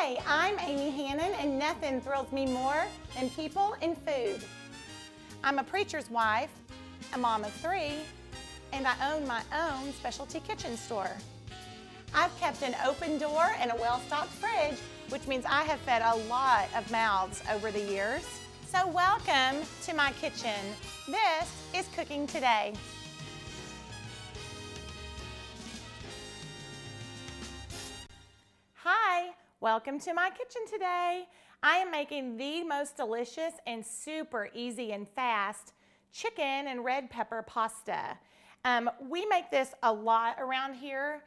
Hi, I'm Amy Hannon, and nothing thrills me more than people and food. I'm a preacher's wife, a mom of 3, and I own my own specialty kitchen store. I've kept an open door and a well-stocked fridge, which means I have fed a lot of mouths over the years. So welcome to my kitchen. This is Cooking Today. Hi, welcome to my kitchen today. I am making the most delicious and super easy and fast chicken and red pepper pasta. We make this a lot around here.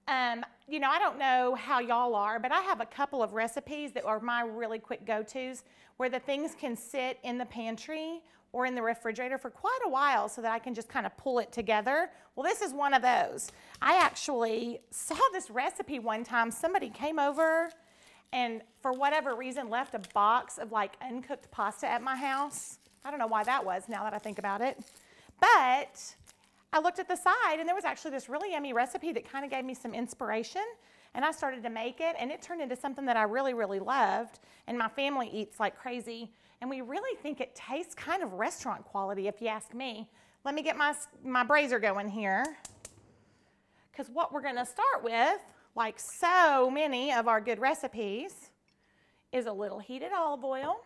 You know, I don't know how y'all are, but I have a couple of recipes that are my really quick go-tos where the things can sit in the pantry or in the refrigerator for quite a while so that I can just kind of pull it together. Well, this is one of those. I actually saw this recipe one time. Somebody came over and for whatever reason left a box of like uncooked pasta at my house. I don't know why that was now that I think about it. But I looked at the side and there was actually this really yummy recipe that kind of gave me some inspiration, and I started to make it, and it turned into something that I really, really loved, and my family eats like crazy, and we really think it tastes kind of restaurant quality if you ask me. Let me get my braiser going here, because what we're going to start with, like so many of our good recipes, is a little heated olive oil,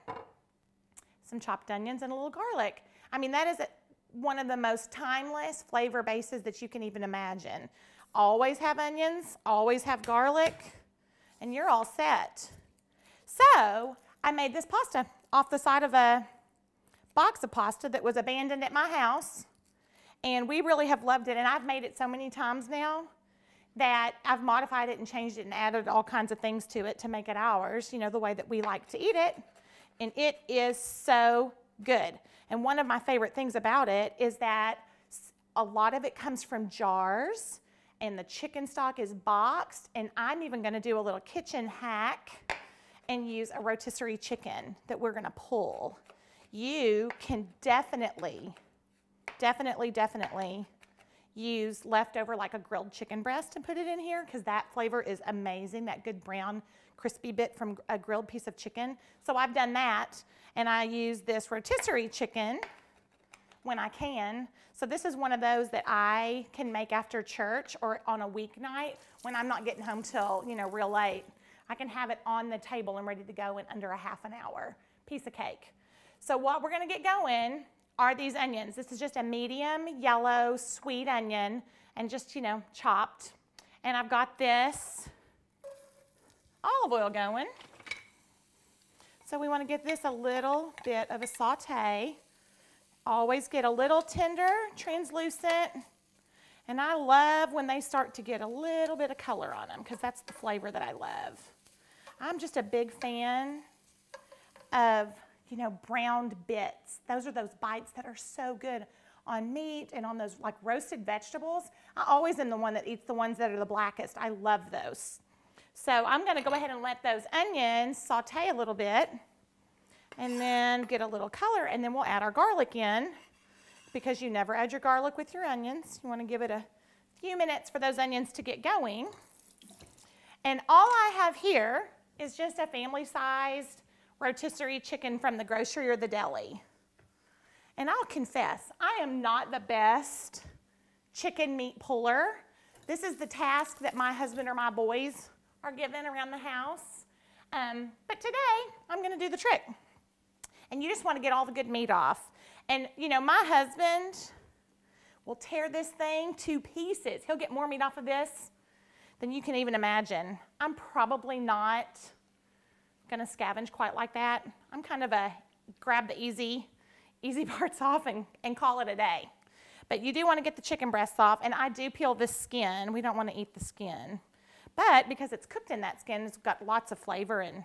some chopped onions, and a little garlic. I mean, that is one of the most timeless flavor bases that you can even imagine. Always have onions, always have garlic, and you're all set. So I made this pasta off the side of a box of pasta that was abandoned at my house, and we really have loved it, and I've made it so many times now that I've modified it and changed it and added all kinds of things to it to make it ours, you know, the way that we like to eat it, and it is so good. And one of my favorite things about it is that a lot of it comes from jars, and the chicken stock is boxed, and I'm even going to do a little kitchen hack and use a rotisserie chicken that we're going to pull. You can definitely use leftover like a grilled chicken breast and put it in here, because that flavor is amazing, that good brown crispy bit from a grilled piece of chicken. So I've done that, and I use this rotisserie chicken when I can. So this is one of those that I can make after church or on a weeknight when I'm not getting home till, you know, real late. I can have it on the table and ready to go in under a half an hour. Piece of cake. So what we're going to get going are these onions. This is just a medium yellow sweet onion and just, you know, chopped. And I've got this olive oil going. So we want to get this a little bit of a saute. Always get a little tender, translucent. And I love when they start to get a little bit of color on them, because that's the flavor that I love. I'm just a big fan of, you know, browned bits. Those are those bites that are so good on meat and on those like roasted vegetables. I always am the one that eats the ones that are the blackest. I love those. So I'm going to go ahead and let those onions saute a little bit and then get a little color, and then we'll add our garlic in, because you never add your garlic with your onions. You want to give it a few minutes for those onions to get going. And all I have here is just a family-sized rotisserie chicken from the grocery or the deli. And I'll confess, I am not the best chicken meat puller. This is the task that my husband or my boys are given around the house. But today, I'm going to do the trick. And you just want to get all the good meat off. And, you know, my husband will tear this thing to pieces. He'll get more meat off of this than you can even imagine. I'm probably not going to scavenge quite like that. I'm kind of a grab the easy parts off and call it a day. But you do want to get the chicken breasts off, and I do peel this skin. We don't want to eat the skin. But because it's cooked in that skin, it's got lots of flavor, and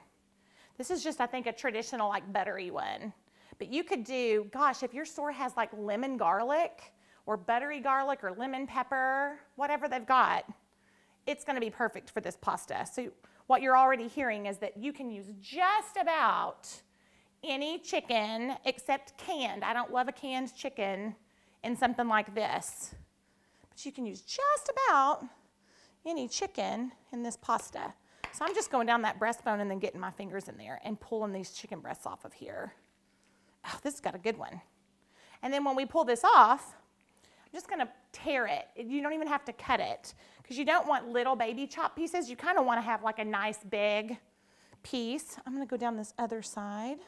this is just, I think, a traditional like buttery one. But you could do, gosh, if your store has like lemon garlic or buttery garlic or lemon pepper, whatever they've got, it's going to be perfect for this pasta. So what you're already hearing is that you can use just about any chicken except canned. I don't love a canned chicken in something like this. But you can use just about any chicken in this pasta. So I'm just going down that breastbone and then getting my fingers in there and pulling these chicken breasts off of here. Oh, this has got a good one. And then when we pull this off, I'm just gonna tear it. You don't even have to cut it because you don't want little baby chop pieces. You kind of want to have like a nice big piece. I'm gonna go down this other side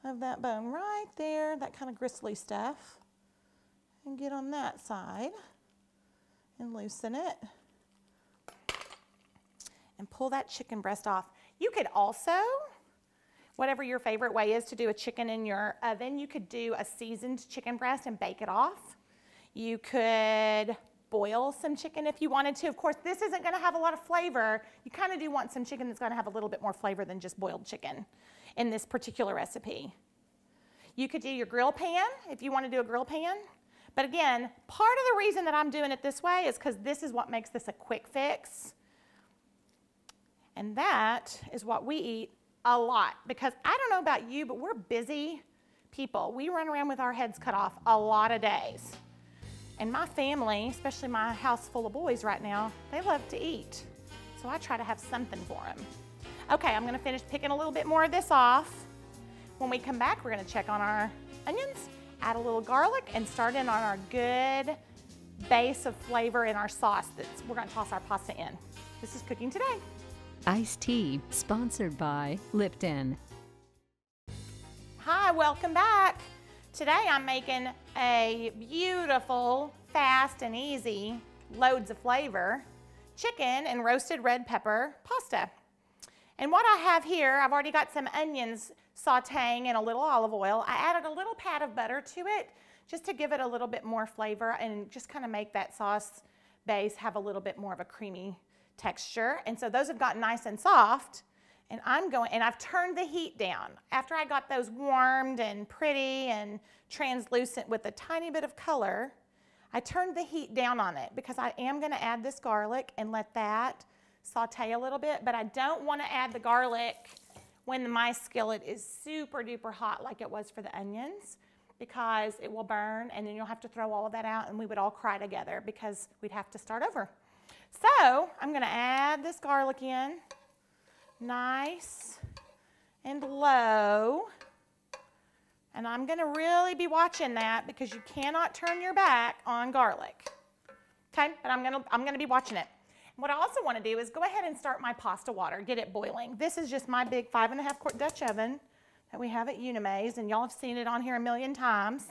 of that bone right there, that kind of gristly stuff, and get on that side and loosen it and pull that chicken breast off. You could also, whatever your favorite way is to do a chicken in your oven, you could do a seasoned chicken breast and bake it off. You could boil some chicken if you wanted to. Of course, this isn't gonna have a lot of flavor. You kind of do want some chicken that's gonna have a little bit more flavor than just boiled chicken in this particular recipe. You could do your grill pan if you want to do a grill pan. But again, part of the reason that I'm doing it this way is because this is what makes this a quick fix. And that is what we eat a lot, because I don't know about you, but we're busy people. We run around with our heads cut off a lot of days. And my family, especially my house full of boys right now, they love to eat. So I try to have something for them. Okay, I'm gonna finish picking a little bit more of this off. When we come back, we're gonna check on our onions, add a little garlic, and start in on our good base of flavor in our sauce that we're gonna toss our pasta in. This is Cooking Today. Iced tea, sponsored by Lipton. Hi, welcome back. Today I'm making a beautiful, fast and easy, loads of flavor, chicken and roasted red pepper pasta. And what I have here, I've already got some onions sauteing in a little olive oil. I added a little pat of butter to it just to give it a little bit more flavor and just kind of make that sauce base have a little bit more of a creamy texture. And so those have gotten nice and soft, and I've turned the heat down. After I got those warmed and pretty and translucent with a tiny bit of color, I turned the heat down on it because I am gonna add this garlic and let that saute a little bit, but I don't wanna add the garlic when my skillet is super duper hot like it was for the onions, because it will burn and then you'll have to throw all of that out and we would all cry together because we'd have to start over. So I'm gonna add this garlic in, nice and low. And I'm gonna really be watching that because you cannot turn your back on garlic. Okay, but I'm gonna be watching it. What I also wanna do is go ahead and start my pasta water, get it boiling. This is just my big 5.5 quart Dutch oven that we have at Unimaze, and y'all have seen it on here a million times.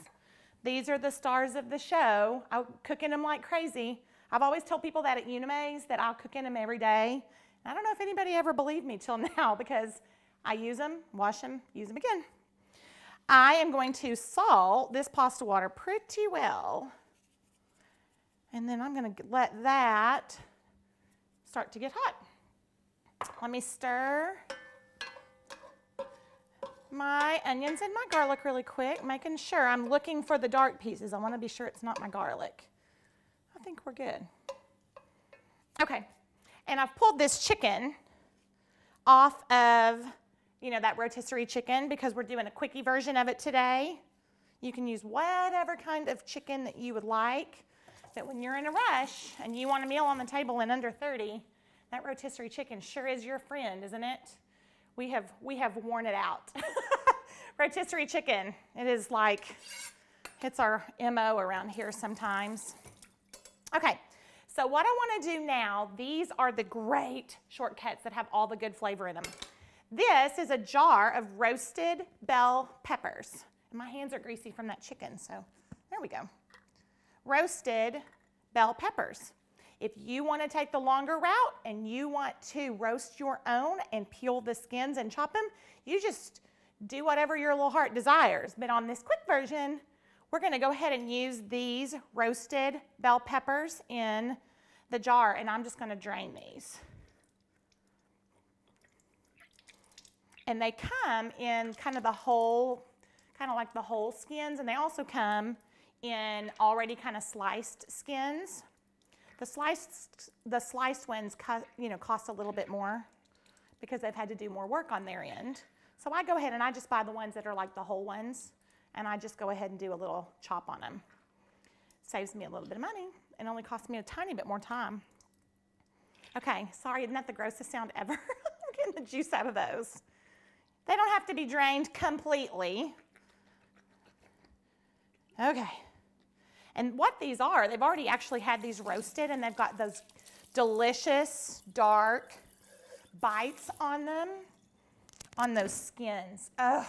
These are the stars of the show. I cook in them like crazy. I've always told people that at Unimaze that I'll cook in them every day. I don't know if anybody ever believed me till now because I use them, wash them, use them again. I am going to salt this pasta water pretty well. And then I'm going to let that start to get hot. Let me stir my onions and my garlic really quick, making sure I'm looking for the dark pieces. I want to be sure it's not my garlic. I think we're good. Okay, and I've pulled this chicken off of, that rotisserie chicken because we're doing a quickie version of it today. You can use whatever kind of chicken that you would like, but when you're in a rush and you want a meal on the table in under 30, that rotisserie chicken sure is your friend, isn't it? We have worn it out. Rotisserie chicken, it's our MO around here sometimes. Okay, so what I want to do now, these are the great shortcuts that have all the good flavor in them. This is a jar of roasted bell peppers. And my hands are greasy from that chicken, so there we go. Roasted bell peppers. If you want to take the longer route and you want to roast your own and peel the skins and chop them, you just do whatever your little heart desires. But on this quick version, we're going to go ahead and use these roasted bell peppers in the jar, and I'm just going to drain these. And they come in kind of like the whole skins, and they also come in already kind of sliced skins. The sliced ones cost a little bit more because they've had to do more work on their end. So I go ahead and I just buy the ones that are like the whole ones, and I just go ahead and do a little chop on them. Saves me a little bit of money and only costs me a tiny bit more time. Okay, sorry, isn't that the grossest sound ever? I'm getting the juice out of those. They don't have to be drained completely. Okay. And what these are, they've already actually had these roasted, and they've got those delicious, dark bites on them, on those skins. Oh,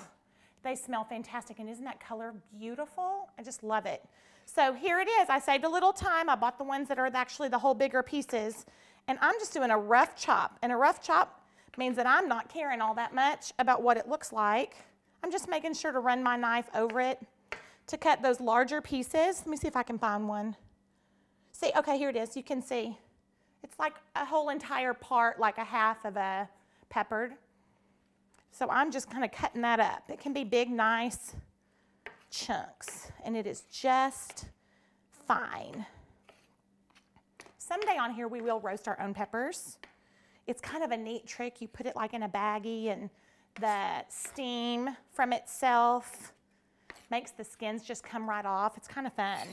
they smell fantastic. And isn't that color beautiful? I just love it. So here it is. I saved a little time. I bought the ones that are actually the whole bigger pieces. And I'm just doing a rough chop. And a rough chop means that I'm not caring all that much about what it looks like. I'm just making sure to run my knife over it to cut those larger pieces. Let me see if I can find one. See, okay, here it is. You can see. It's like a whole entire part, like a half of a peppered. So I'm just kind of cutting that up. It can be big, nice chunks, and it is just fine. Someday on here we will roast our own peppers. It's kind of a neat trick. You put it like in a baggie, and the steam from itself makes the skins just come right off. It's kind of fun.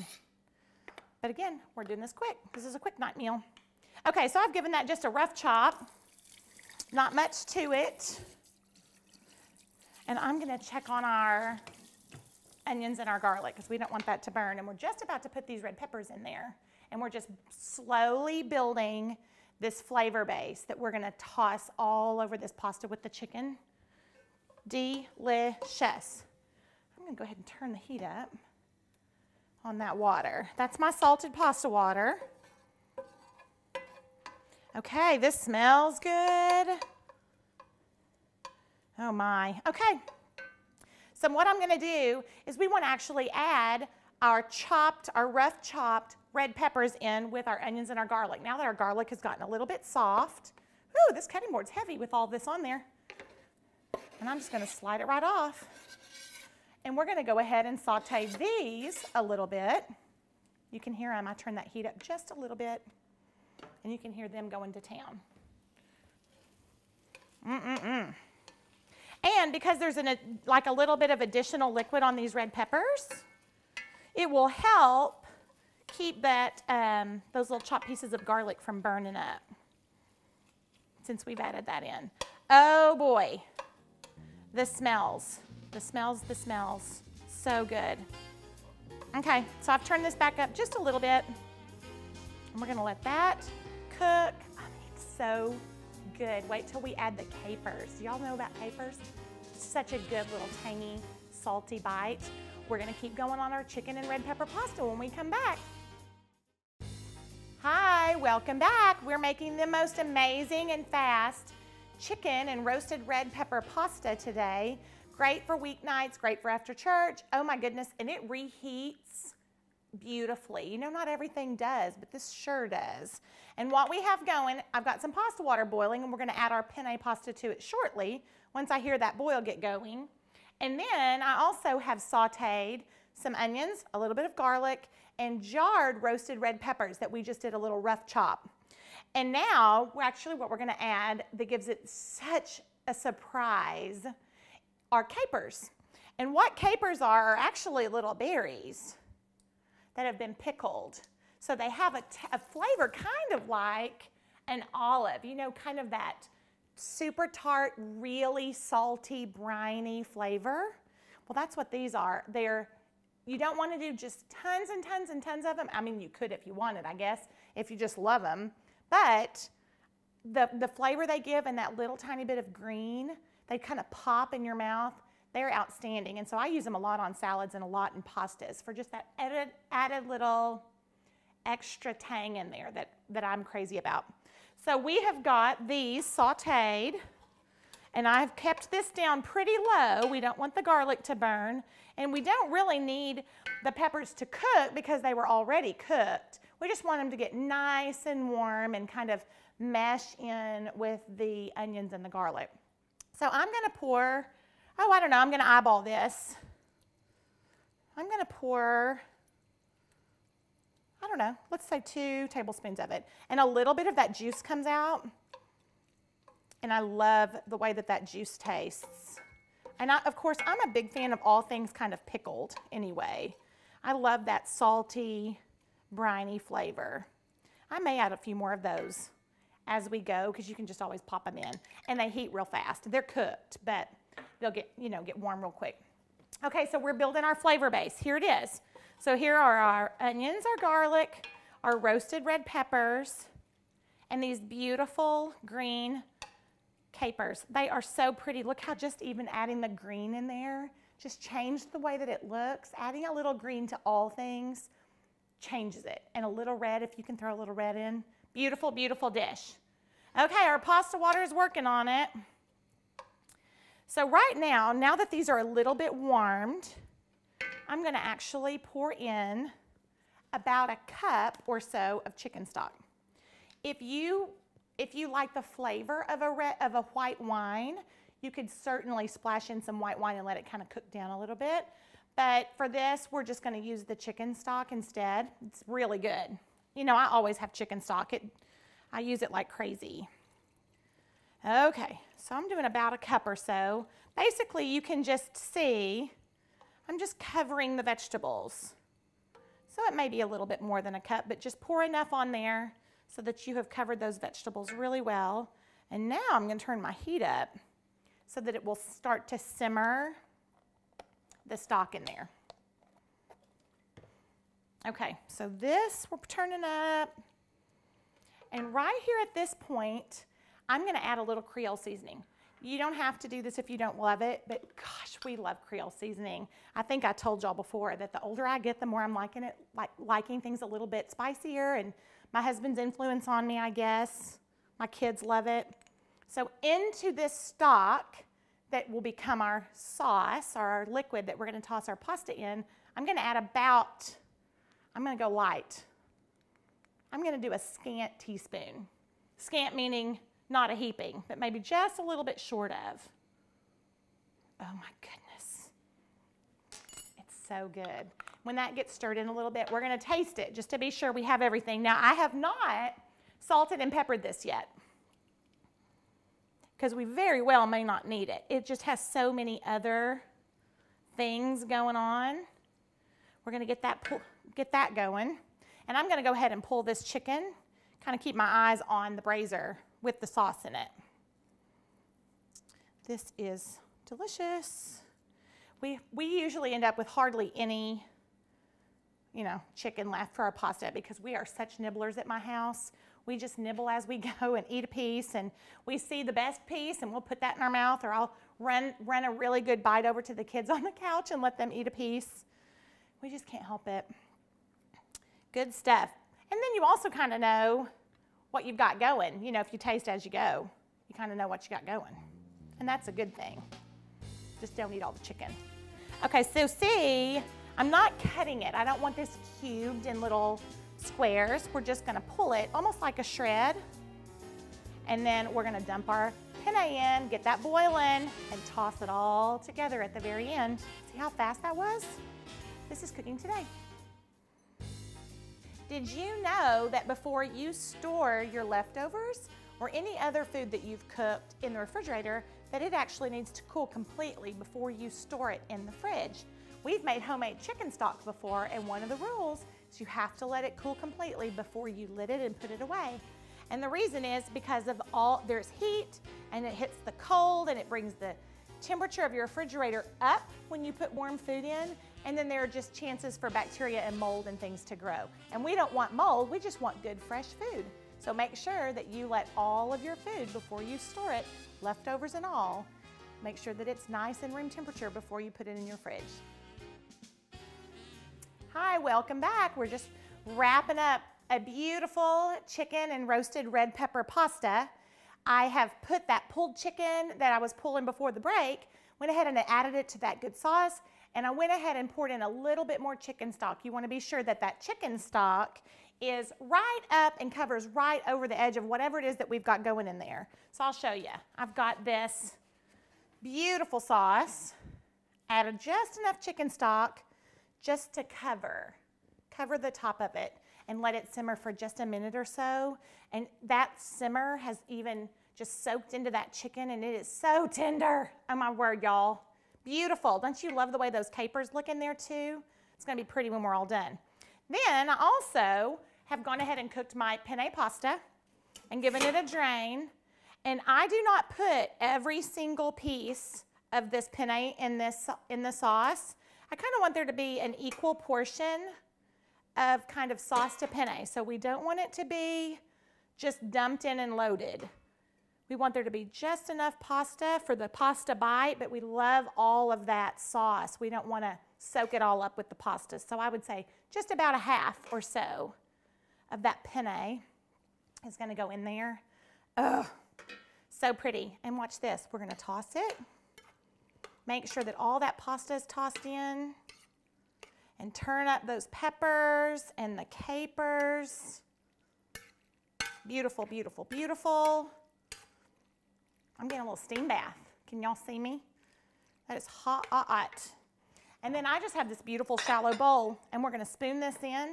But again, we're doing this quick. This is a quick night meal. Okay, so I've given that just a rough chop. Not much to it. And I'm going to check on our onions and our garlic because we don't want that to burn. And we're just about to put these red peppers in there. And we're just slowly building this flavor base that we're going to toss all over this pasta with the chicken. Delicious. I'm going to go ahead and turn the heat up on that water. That's my salted pasta water. Okay, this smells good. Oh my. Okay. So what I'm going to do is we want to actually add our rough chopped red peppers in with our onions and our garlic. Now that our garlic has gotten a little bit soft. Ooh, this cutting board's heavy with all this on there. And I'm just going to slide it right off. And we're going to go ahead and saute these a little bit. You can hear them. I turn that heat up just a little bit. And you can hear them going to town. And because there's like a little bit of additional liquid on these red peppers, it will help keep that those little chopped pieces of garlic from burning up since we've added that in. Oh boy, the smells. So good. Okay, so I've turned this back up just a little bit. And we're gonna let that cook. I mean, it's so good. Wait till we add the capers. Do y'all know about capers? Such a good little tangy, salty bite. We're gonna keep going on our chicken and red pepper pasta when we come back. Hi, welcome back. We're making the most amazing and fast chicken and roasted red pepper pasta today. Great for weeknights, great for after church. Oh my goodness, and it reheats beautifully. You know, not everything does, but this sure does. And what we have going, I've got some pasta water boiling, and we're going to add our penne pasta to it shortly once I hear that boil get going. And then I also have sauteed some onions, a little bit of garlic, and jarred roasted red peppers that we just did a little rough chop. And now, what we're going to add that gives it such a surprise are capers. And what capers are actually little berries that have been pickled. So they have a flavor kind of like an olive, you know, kind of that super tart, really salty, briny flavor. Well, that's what these are. You don't want to do just tons and tons and tons of them. I mean, you could if you wanted, I guess, if you just love them. But the flavor they give and that little tiny bit of green, they kind of pop in your mouth. They're outstanding. And so I use them a lot on salads and a lot in pastas for just that added little extra tang in there that I'm crazy about. So we have got these sauteed, and I've kept this down pretty low. We don't want the garlic to burn, and we don't really need the peppers to cook because they were already cooked. We just want them to get nice and warm and kind of mesh in with the onions and the garlic. So I'm going to pour, I don't know, I'm going to eyeball this. I'm going to pour, I don't know, let's say 2 tablespoons of it. And a little bit of that juice comes out. And I love the way that juice tastes. And of course, I'm a big fan of all things kind of pickled anyway. I love that salty, briny flavor. I may add a few more of those as we go because you can just always pop them in. And they heat real fast. They're cooked, but they'll get, get warm real quick. Okay, so we're building our flavor base. Here it is. So here are our onions, our garlic, our roasted red peppers, and these beautiful green capers. They are so pretty. Look how just even adding the green in there just changed the way that it looks. Adding a little green to all things changes it. And a little red, if you can throw a little red in. Beautiful, beautiful dish. Okay, our pasta water is working on it. So right now that these are a little bit warmed, I'm going to actually pour in about a cup or so of chicken stock. If you like the flavor of a white wine, you could certainly splash in some white wine and let it kind of cook down a little bit. But for this, we're just going to use the chicken stock instead. It's really good. I always have chicken stock. I use it like crazy. Okay, so I'm doing about a cup or so. Basically, you can just see, I'm just covering the vegetables. So it may be a little bit more than a cup, but just pour enough on there so that you have covered those vegetables really well. And now I'm going to turn my heat up so that it will start to simmer the stock in there. Okay, so this we're turning up. And right here at this point, I'm going to add a little Creole seasoning. You don't have to do this if you don't love it, but gosh, we love Creole seasoning. I think I told y'all before that the older I get, the more I'm liking it, liking things a little bit spicier, and my husband's influence on me, I guess. My kids love it. So into this stock that will become our sauce, or our liquid that we're going to toss our pasta in, I'm going to add about, I'm going to go light. I'm going to do a scant teaspoon. Scant meaning not a heaping, but maybe just a little bit short of. Oh my goodness. It's so good. When that gets stirred in a little bit, we're going to taste it just to be sure we have everything. Now, I have not salted and peppered this yet because we very well may not need it. It just has so many other things going on. We're going to get that going. And I'm going to go ahead and pull this chicken, kind of keep my eyes on the braiser with the sauce in it. This is delicious. We usually end up with hardly any, chicken left for our pasta because we are such nibblers at my house. We just nibble as we go and eat a piece, and we see the best piece and we'll put that in our mouth, or I'll run a really good bite over to the kids on the couch and let them eat a piece. We just can't help it. Good stuff. And then you also kind of know what you've got going. If you taste as you go, you kind of know what you got going. And that's a good thing. Just don't eat all the chicken. Okay, so see, I'm not cutting it. I don't want this cubed in little squares. We're just gonna pull it almost like a shred. And then we're gonna dump our penne in, get that boiling, and toss it all together at the very end. See how fast that was? This is cooking today. Did you know that before you store your leftovers or any other food that you've cooked in the refrigerator, that it actually needs to cool completely before you store it in the fridge? We've made homemade chicken stock before, and one of the rules is you have to let it cool completely before you lid it and put it away. And the reason is because of there's heat, and it hits the cold, and it brings the temperature of your refrigerator up when you put warm food in, and then there are just chances for bacteria and mold and things to grow. And we don't want mold, we just want good fresh food. So make sure that you let all of your food before you store it, leftovers and all, make sure that it's nice and room temperature before you put it in your fridge. Hi, welcome back. We're just wrapping up a beautiful chicken and roasted red pepper pasta. I have put that pulled chicken that I was pulling before the break, went ahead and added it to that good sauce, and I went ahead and poured in a little bit more chicken stock. You want to be sure that that chicken stock is right up and covers right over the edge of whatever it is that we've got going in there. So I'll show you. I've got this beautiful sauce, added just enough chicken stock just to cover the top of it and let it simmer for just a minute or so. And that simmer has even just soaked into that chicken, and it is so tender. Oh my word, y'all. Beautiful. Don't you love the way those capers look in there too? It's gonna be pretty when we're all done. Then I also have gone ahead and cooked my penne pasta. and giving it a drain. And I do not put every single piece of this penne in the sauce. I kind of want there to be an equal portion of kind of sauce to penne. So we don't want it to be just dumped in and loaded. We want there to be just enough pasta for the pasta bite, but we love all of that sauce. We don't want to soak it all up with the pasta. So I would say just about a half or so of that penne is going to go in there. Ugh, so pretty. And watch this. We're going to toss it. Make sure that all that pasta is tossed in. And turn up those peppers and the capers. Beautiful, beautiful, beautiful. I'm getting a little steam bath. Can y'all see me? That is hot, hot. And then I just have this beautiful shallow bowl, and we're gonna spoon this in,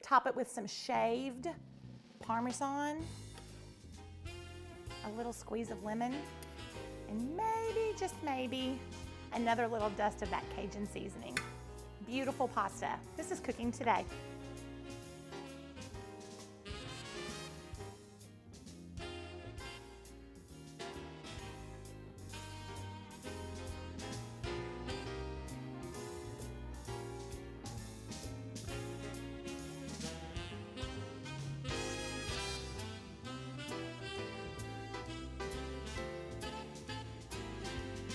top it with some shaved parmesan, a little squeeze of lemon, and maybe, just maybe, another little dust of that Cajun seasoning. Beautiful pasta. This is cooking today.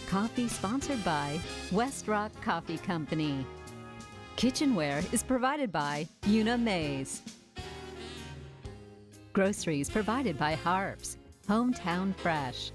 Coffee sponsored by West Rock Coffee Company. Kitchenware is provided by Una Mays. Groceries provided by Harps, Hometown Fresh.